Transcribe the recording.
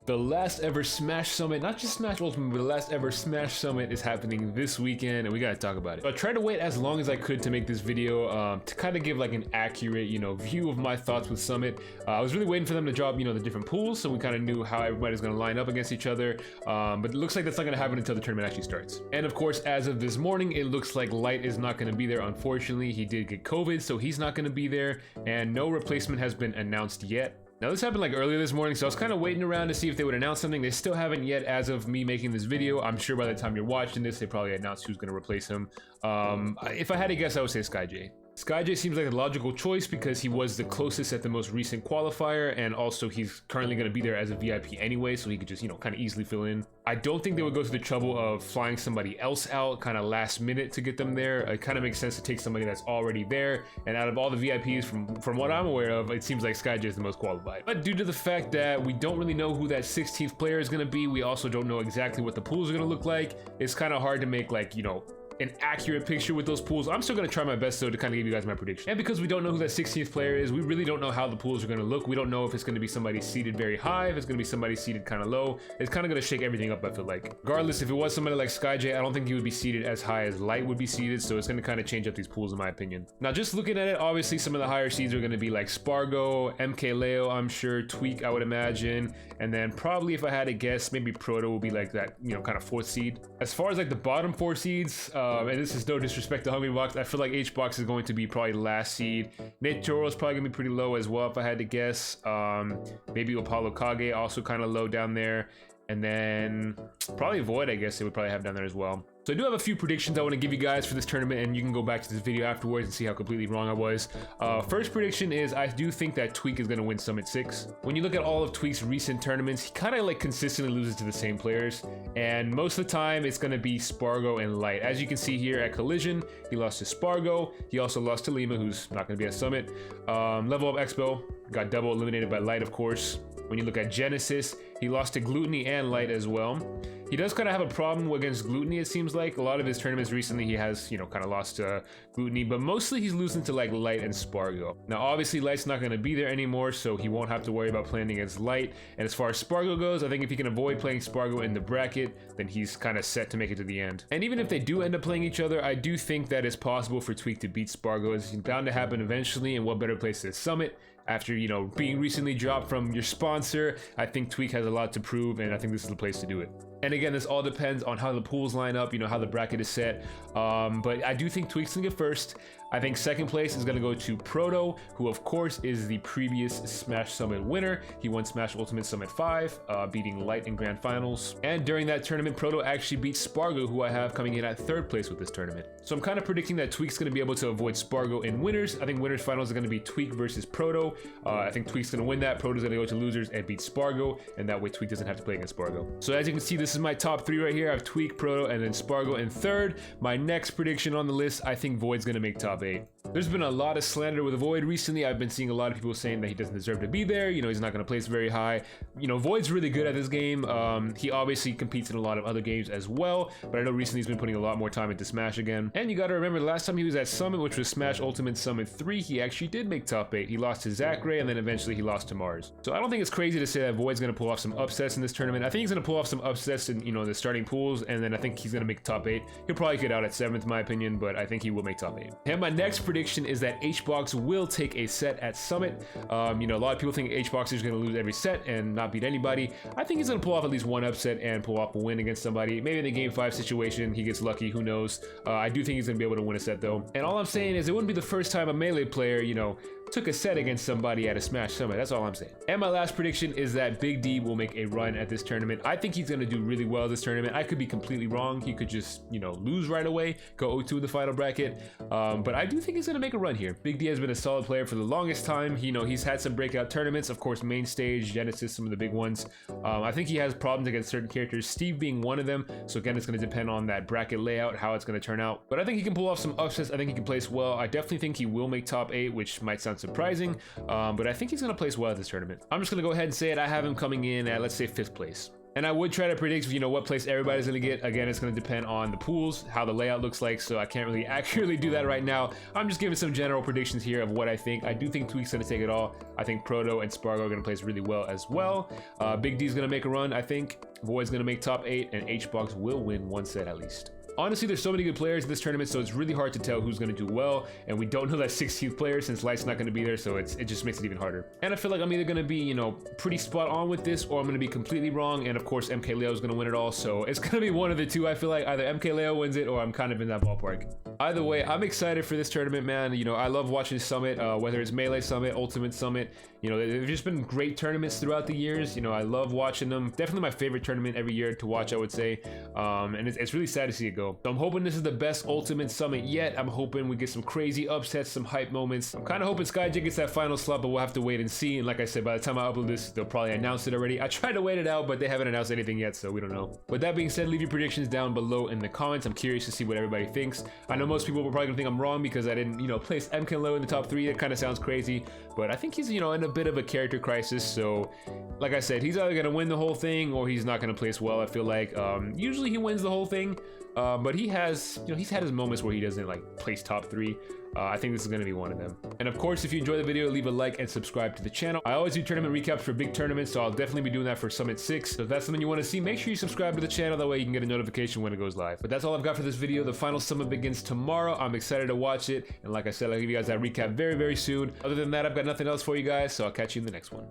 The last ever Smash Summit, not just Smash Ultimate, but the last ever Smash Summit is happening this weekend, and we gotta talk about it. So I tried to wait as long as I could to make this video to kind of give like an accurate, view of my thoughts with Summit. I was really waiting for them to drop, the different pools, so we kind of knew how everybody's gonna line up against each other. But it looks like that's not gonna happen until the tournament actually starts. And of course, as of this morning, it looks like Light is not gonna be there. Unfortunately, he did get COVID, so he's not gonna be there, and no replacement has been announced yet. Now this happened like earlier this morning, so I was kind of waiting around to see if they would announce something. They still haven't yet as of me making this video. I'm sure by the time you're watching this, they probably announced who's going to replace him. If I had to guess, I would say SkyJ. SkyJ seems like a logical choice because he was the closest at the most recent qualifier, and also he's currently going to be there as a VIP anyway, so he could just, kind of easily fill in. I don't think they would go to the trouble of flying somebody else out kind of last minute to get them there. It kind of makes sense to take somebody that's already there, and out of all the VIPs, from what I'm aware of, it seems like SkyJ is the most qualified. But due to the fact that we don't really know who that 16th player is going to be, we also don't know exactly what the pools are going to look like. It's kind of hard to make like, an accurate picture with those pools. I'm still going to try my best though to kind of give you guys my prediction. And because we don't know who that 16th player is, we really don't know how the pools are going to look. We don't know if it's going to be somebody seated very high, if it's going to be somebody seated kind of low. It's kind of going to shake everything up, I feel like. Regardless, if it was somebody like SkyJ, I don't think he would be seated as high as Light would be seated, so it's going to kind of change up these pools in my opinion. Now just looking at it, obviously some of the higher seeds are going to be like Spargo, MKLeo, I'm sure, Tweek, I would imagine, and then probably if I had to guess, maybe Proto will be like that, kind of 4th seed. As far as like the bottom 4 seeds, and this is no disrespect to Hungry Box, I feel like H-Box is going to be probably the last seed. Nate Joro is probably gonna be pretty low as well if I had to guess. Maybe Apollo Kage also kind of low down there, and then probably Void, I guess they would probably have down there as well. So I do have a few predictions I want to give you guys for this tournament, and you can go back to this video afterwards and see how completely wrong I was. First prediction is I do think that Tweek is going to win Summit 6. When you look at all of Tweek's recent tournaments, he kind of like consistently loses to the same players, and most of the time it's going to be Spargo and Light. As you can see here at Collision, he lost to Spargo. He also lost to Lima, who's not going to be at Summit. Level Up Expo got double eliminated by Light, of course. When you look at Genesis, he lost to Gluttony and Light as well. He does kind of have a problem against Gluttony, it seems like. A lot of his tournaments recently, he has, kind of lost to Gluttony, but mostly he's losing to like Light and Spargo. Now, obviously, Light's not going to be there anymore, so he won't have to worry about playing against Light. And as far as Spargo goes, I think if he can avoid playing Spargo in the bracket, then he's kind of set to make it to the end. And even if they do end up playing each other, I do think that it's possible for Tweek to beat Spargo. It's bound to happen eventually, and what better place than Summit? After, being recently dropped from your sponsor, I think Tweek has a lot to prove, and I think this is the place to do it. And again, this all depends on how the pools line up, how the bracket is set. But I do think Tweek's gonna get first. I think second place is gonna go to Proto, who of course is the previous Smash Summit winner. He won Smash Ultimate Summit 5, beating Light in Grand Finals. And during that tournament, Proto actually beat Spargo, who I have coming in at 3rd place with this tournament. So I'm kind of predicting that Tweek's gonna be able to avoid Spargo in winners. I think winners finals are gonna be Tweek versus Proto. I think Tweek's gonna win that. Proto's gonna go to losers and beat Spargo, and that way Tweek doesn't have to play against Spargo. So as you can see, this is my top 3 right here. I have Tweek, Proto, and then Spargo in 3rd. My next prediction on the list, I think Void's gonna make top 8. There's been a lot of slander with Void recently. I've been seeing a lot of people saying that he doesn't deserve to be there. He's not going to place very high. Void's really good at this game. He obviously competes in a lot of other games as well, but I know recently he's been putting a lot more time into Smash again. And you got to remember, the last time he was at Summit, which was Smash Ultimate Summit 3, he actually did make top 8. He lost to Zachary, and then eventually he lost to Mars. So I don't think it's crazy to say that Void's going to pull off some upsets in this tournament. I think he's going to pull off some upsets in, the starting pools, and then I think he's going to make top 8. He'll probably get out at 7th, in my opinion, but I think he will make top 8. And my next prediction is that H-Box will take a set at Summit. A lot of people think H-Box is going to lose every set and not beat anybody. I think he's going to pull off at least one upset and pull off a win against somebody. Maybe in a Game 5 situation, he gets lucky, who knows. I do think he's going to be able to win a set though. And all I'm saying is it wouldn't be the first time a Melee player, took a set against somebody at a Smash Summit. That's all I'm saying. And my last prediction is that Big D will make a run at this tournament. I think he's going to do really well this tournament. I could be completely wrong. He could just, lose right away, go 0-2 in the final bracket. But I do think he's going to make a run here. Big D has been a solid player for the longest time. He's had some breakout tournaments, of course, main stage, Genesis, some of the big ones. I think he has problems against certain characters, Steve being one of them. So again, it's going to depend on that bracket layout, how it's going to turn out. But I think he can pull off some upsets. I think he can place well. I definitely think he will make top 8, which might sound surprising, but I think he's going to place well at this tournament. I'm just going to go ahead and say it. I have him coming in at, let's say, 5th place. And I would try to predict, you know, what place everybody's gonna get. Again, it's gonna depend on the pools, how the layout looks like, so I can't really accurately do that right now. I'm just giving some general predictions here of what I think. I do think Tweek's gonna take it all. I think Proto and Spargo are gonna place really well as well. Big D's gonna make a run, I think. Void's gonna make top 8, and H-Box will win one set at least. Honestly, there's so many good players in this tournament, so it's really hard to tell who's going to do well, and we don't know that 16th player since Light's not going to be there, so it just makes it even harder. And I feel like I'm either going to be, you know, pretty spot on with this, or I'm going to be completely wrong, and of course MKLeo is going to win it all, so it's going to be one of the two. I feel like either MKLeo wins it, or I'm kind of in that ballpark. Either way, I'm excited for this tournament, man. You know, I love watching Summit, whether it's Melee Summit, Ultimate Summit. You know, they've just been great tournaments throughout the years. You know, I love watching them. Definitely my favorite tournament every year to watch, I would say. And it's really sad to see it go. So I'm hoping this is the best Ultimate Summit yet. I'm hoping we get some crazy upsets, some hype moments. I'm kind of hoping Skyjig gets that final slot, but we'll have to wait and see. And like I said, by the time I upload this, they'll probably announce it already. I tried to wait it out, but they haven't announced anything yet, so we don't know. With that being said, leave your predictions down below in the comments. I'm curious to see what everybody thinks. I know most people were probably gonna think I'm wrong because I didn't, you know, place MKLeo in the top 3. It kind of sounds crazy, but I think he's, you know, in a bit of a character crisis. So like I said, he's either gonna win the whole thing or he's not gonna place well. I feel like usually he wins the whole thing, but he has, you know, he's had his moments where he doesn't like place top 3. I think this is going to be one of them. And of course, if you enjoy the video, leave a like and subscribe to the channel. I always do tournament recaps for big tournaments, so I'll definitely be doing that for Summit 6. So if that's something you want to see, make sure you subscribe to the channel. That way you can get a notification when it goes live. But that's all I've got for this video. The final Summit begins tomorrow. I'm excited to watch it. And like I said, I'll give you guys that recap very, very soon. Other than that, I've got nothing else for you guys, so I'll catch you in the next one.